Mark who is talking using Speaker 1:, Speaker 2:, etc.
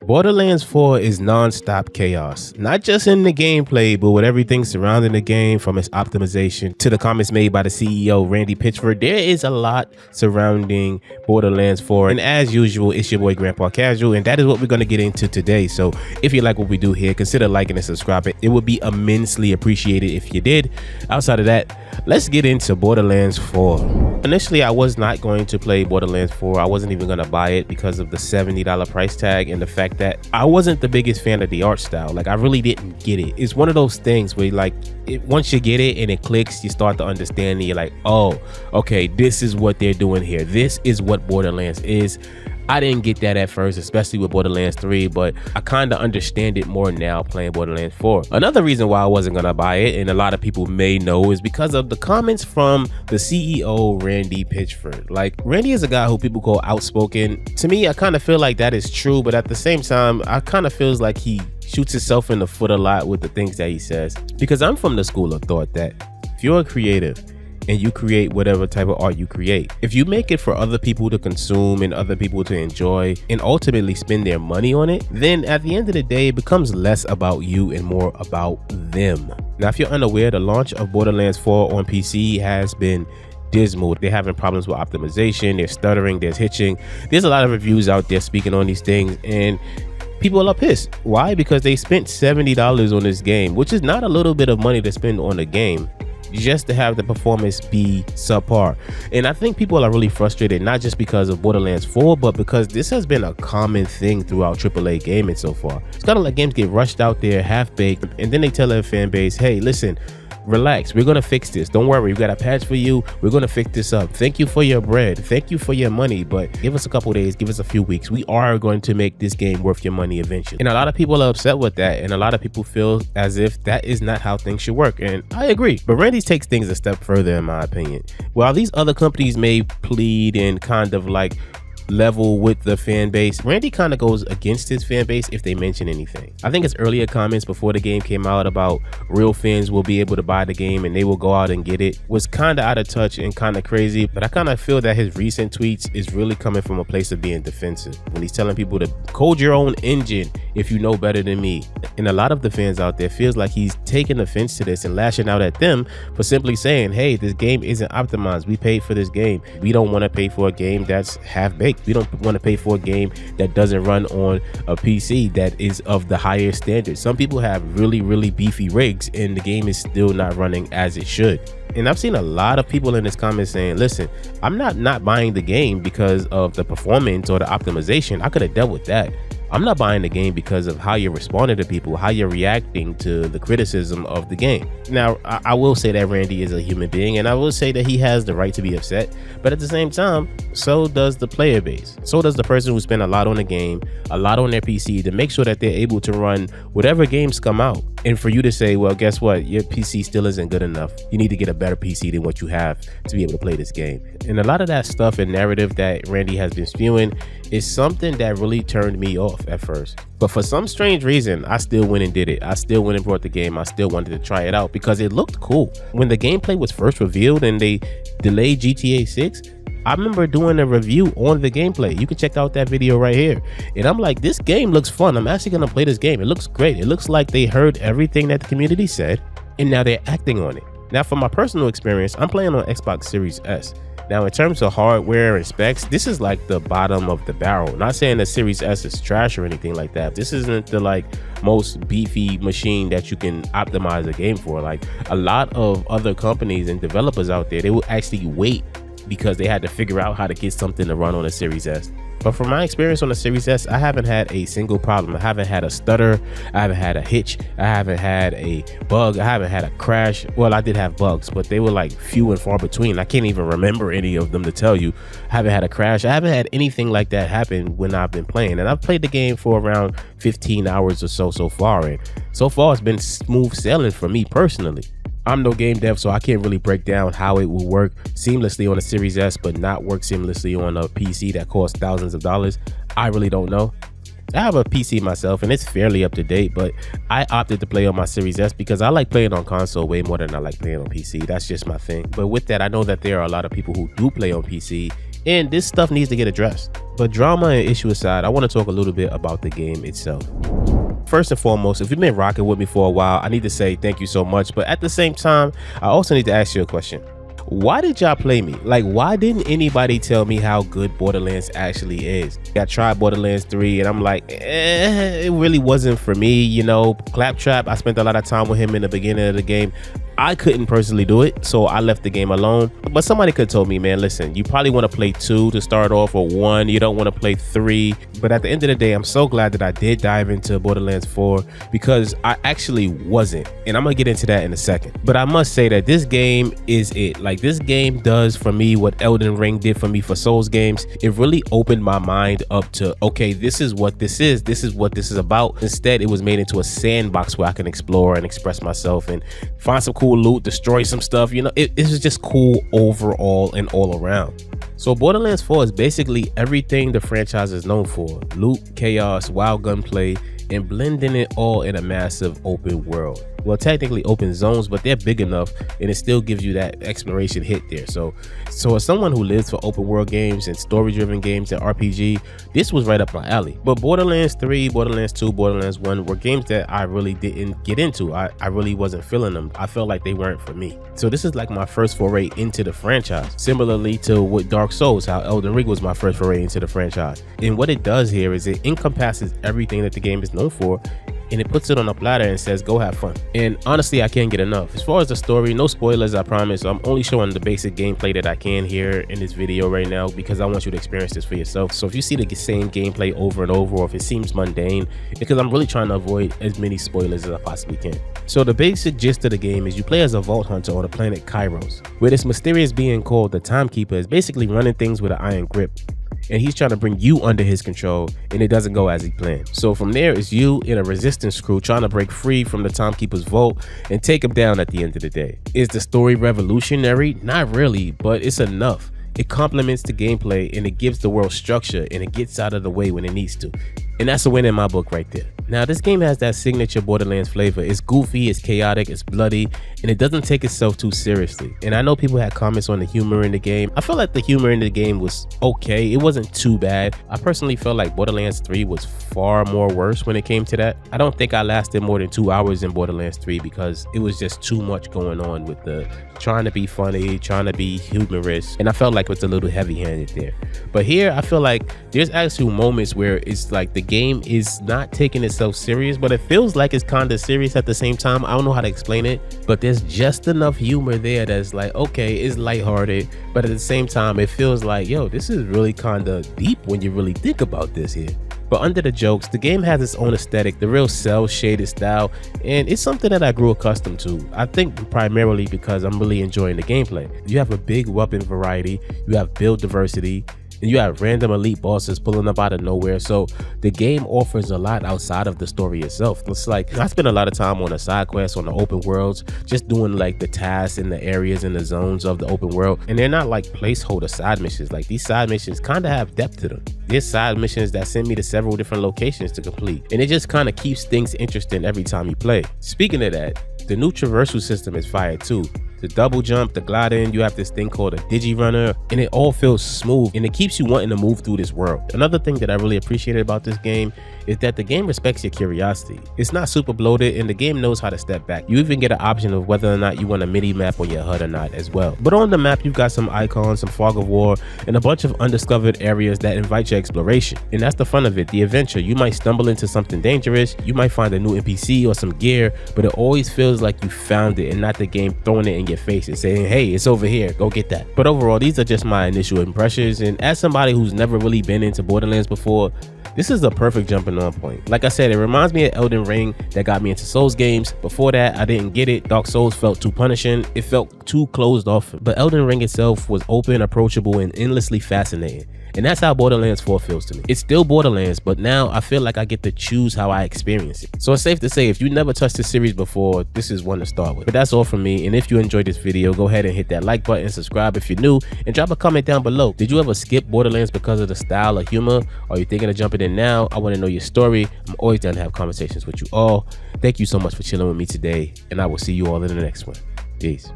Speaker 1: Borderlands 4 is non-stop chaos, not just in the gameplay, but with everything surrounding the game, from its optimization to the comments made by the CEO, Randy Pitchford. There is a lot surrounding Borderlands 4, and as usual, it's your boy Grandpa Casual, and that is what we're going to get into today. So if you like what we do here, consider liking and subscribing. It would be immensely appreciated if you did. Outside of that, let's get into Borderlands 4. Initially, I was not going to play Borderlands 4. I wasn't even going to buy it because of the $70 price tag and the fact that I wasn't the biggest fan of the art style. Like, I really didn't get it. It's one of those things where once you get it and it clicks, you start to understand and you're like, oh, okay, this is what they're doing here. This is what Borderlands is. I didn't get that at first, especially with Borderlands 3, but I kind of understand it more now playing Borderlands 4. Another reason why I wasn't going to buy it, and a lot of people may know, is because of the comments from the CEO, Randy Pitchford. Like, Randy is a guy who people call outspoken. To me, I kind of feel like that is true, but at the same time, I kind of feels like he shoots himself in the foot a lot with the things that he says. Because I'm from the school of thought that if you're a creative, and you create whatever type of art you create, if you make it for other people to consume and other people to enjoy and ultimately spend their money on it, then at the end of the day, it becomes less about you and more about them. Now, if you're unaware, the launch of Borderlands 4 on PC has been dismal. They're having problems with optimization, they're stuttering, there's hitching. There's a lot of reviews out there speaking on these things, and people are pissed. Why? Because they spent $70 on this game, which is not a little bit of money to spend on a game just to have the performance be subpar. And I think people are really frustrated, not just because of Borderlands 4, but because this has been a common thing throughout AAA gaming so far. It's kind of like games get rushed out there half-baked, and then they tell their fan base, hey, listen, relax, we're gonna fix this, don't worry, we got a patch for you, we're gonna fix this up, thank you for your bread, thank you for your money, but give us a couple days, give us a few weeks, we are going to make this game worth your money eventually. And a lot of people are upset with that, and a lot of people feel as if that is not how things should work, and I agree. But Randy takes things a step further, in my opinion. While these other companies may plead and kind of like level with the fan base, Randy kind of goes against his fan base if they mention anything. I think his earlier comments before the game came out about real fans will be able to buy the game and they will go out and get it was kind of out of touch and kind of crazy. But I kind of feel that his recent tweets is really coming from a place of being defensive when he's telling people to code your own engine if you know better than me. And a lot of the fans out there feels like he's taking offense to this and lashing out at them for simply saying, hey, this game isn't optimized, we paid for this game, we don't want to pay for a game that's half-baked. We don't want to pay for a game that doesn't run on a PC that is of the higher standard. Some people have really beefy rigs and the game is still not running as it should. And I've seen a lot of people in this comment saying, listen, I'm not buying the game because of the performance or the optimization. I could have dealt with that. I'm not buying the game because of how you're responding to people, how you're reacting to the criticism of the game. Now, I will say that Randy is a human being, and I will say that he has the right to be upset, but at the same time, so does the player base. So does the person who spent a lot on the game, a lot on their PC to make sure that they're able to run whatever games come out. And for you to say, well, guess what? Your PC still isn't good enough. You need to get a better PC than what you have to be able to play this game. And a lot of that stuff and narrative that Randy has been spewing is something that really turned me off at first. But for some strange reason, I still went and did it. I still went and brought the game. I still wanted to try it out because it looked cool. When the gameplay was first revealed and they delayed GTA 6, I remember doing a review on the gameplay. You can check out that video right here. And I'm like, this game looks fun. I'm actually going to play this game. It looks great. It looks like they heard everything that the community said, and now they're acting on it. Now, from my personal experience, I'm playing on Xbox Series S. Now, in terms of hardware and specs, this is like the bottom of the barrel. Not saying that Series S is trash or anything like that. This isn't the most beefy machine that you can optimize a game for. Like, a lot of other companies and developers out there, they will actually wait because they had to figure out how to get something to run on a Series S. But from my experience on the Series S, I haven't had a single problem. I haven't had a stutter, I haven't had a hitch, I haven't had a bug, I haven't had a crash. Well, I did have bugs, but they were like few and far between. I can't even remember any of them to tell you. I haven't had a crash. I haven't had anything like that happen when I've been playing. And I've played the game for around 15 hours or so far. And so far, it's been smooth sailing for me personally. I'm no game dev, so I can't really break down how it will work seamlessly on a Series S, but not work seamlessly on a PC that costs thousands of dollars. I really don't know. I have a PC myself and it's fairly up to date, but I opted to play on my Series S because I like playing on console way more than I like playing on PC. That's just my thing. But with that, I know that there are a lot of people who do play on PC and this stuff needs to get addressed. But drama and issue aside, I want to talk a little bit about the game itself. First and foremost, if you've been rocking with me for a while, I need to say thank you so much. But at the same time, I also need to ask you a question. Why did y'all play me? Like, why didn't anybody tell me how good Borderlands actually is? I tried Borderlands 3 and I'm like, it really wasn't for me, you know. Claptrap, I spent a lot of time with him in the beginning of the game. I couldn't personally do it, so I left the game alone. But somebody could have told me, man, listen, you probably want to play 2 to start off, or 1. You don't want to play 3. But at the end of the day, I'm so glad that I did dive into Borderlands 4 because I actually wasn't. And I'm going to get into that in a second. But I must say that this game is it. Like, this game does for me what Elden Ring did for me for Souls games. It really opened my mind up to, okay, this is what this is. This is what this is about. Instead, it was made into a sandbox where I can explore and express myself and find some cool loot, destroy some stuff. You know, it was just cool overall and all around. So Borderlands 4 is basically everything the franchise is known for: loot, chaos, wild gunplay, and blending it all in a massive open world. Well, technically open zones, but they're big enough and it still gives you that exploration hit there. So as someone who lives for open world games and story driven games and RPG, this was right up my alley. But Borderlands 3, Borderlands 2, Borderlands 1 were games that I really didn't get into. I really wasn't feeling them. I felt like they weren't for me. So this is like my first foray into the franchise. Similarly to with Dark Souls, how Elden Ring was my first foray into the franchise. And what it does here is it encompasses everything that the game is known for, and it puts it on a platter and says, go have fun. And honestly, I can't get enough. As far as the story, no spoilers, I promise. I'm only showing the basic gameplay that I can here in this video right now because I want you to experience this for yourself. So if you see the same gameplay over and over, or if it seems mundane, because I'm really trying to avoid as many spoilers as I possibly can. So the basic gist of the game is you play as a vault hunter on the planet Kairos, where this mysterious being called the Timekeeper is basically running things with an iron grip. And he's trying to bring you under his control, and it doesn't go as he planned. So from there, it's you and a resistance crew trying to break free from the Timekeeper's vault and take him down at the end of the day. Is the story revolutionary? Not really, but it's enough. It complements the gameplay and it gives the world structure, and it gets out of the way when it needs to. And that's a win in my book right there. Now, this game has that signature Borderlands flavor. It's goofy, it's chaotic, it's bloody, and it doesn't take itself too seriously. And I know people had comments on the humor in the game. I felt like the humor in the game was okay. It wasn't too bad. I personally felt like Borderlands 3 was far more worse when it came to that. I don't think I lasted more than 2 hours in Borderlands 3 because it was just too much going on with the trying to be funny, trying to be humorous, and I felt like it was a little heavy-handed there. But here, I feel like there's actual moments where it's like the game is not taking itself serious, but it feels like it's kind of serious at the same time. I don't know how to explain it, but there's just enough humor there that's like, okay, it's lighthearted, but at the same time, it feels like, yo, this is really kind of deep when you really think about this here. But under the jokes, the game has its own aesthetic, the real cel-shaded style, and it's something that I grew accustomed to. I think primarily because I'm really enjoying the gameplay. You have a big weapon variety, you have build diversity, and you have random elite bosses pulling up out of nowhere. So the game offers a lot outside of the story itself. It's like I spend a lot of time on the side quests, on the open worlds, just doing like the tasks in the areas and the zones of the open world. And they're not like placeholder side missions. Like these side missions kind of have depth to them. There's side missions that send me to several different locations to complete. And it just kind of keeps things interesting every time you play. Speaking of that, the new traversal system is fire too. The double jump, the gliding, you have this thing called a digi runner, and it all feels smooth and it keeps you wanting to move through this world. Another thing that I really appreciated about this game is that the game respects your curiosity. It's not super bloated and the game knows how to step back. You even get an option of whether or not you want a mini map on your HUD or not as well. But on the map, you've got some icons, some fog of war, and a bunch of undiscovered areas that invite your exploration. And that's the fun of it, the adventure. You might stumble into something dangerous, you might find a new NPC or some gear, but it always feels like you found it and not the game throwing it in your face and saying, hey, it's over here, go get that. But overall, these are just my initial impressions, and as somebody who's never really been into Borderlands before, this is a perfect jumping on point. Like I said, it reminds me of Elden Ring that got me into Souls games. Before that, I didn't get it. Dark Souls felt too punishing. It felt too closed off. But Elden Ring itself was open, approachable, and endlessly fascinating. And that's how Borderlands 4 feels to me. It's still Borderlands, but now I feel like I get to choose how I experience it. So it's safe to say, if you never touched this series before, this is one to start with. But that's all from me, and if you enjoyed this video, go ahead and hit that like button, subscribe if you're new, and drop a comment down below. Did you ever skip Borderlands because of the style or humor? Are you thinking of jumping in now? I want to know your story. I'm always down to have conversations with you all. Thank you so much for chilling with me today, and I will see you all in the next one. Peace.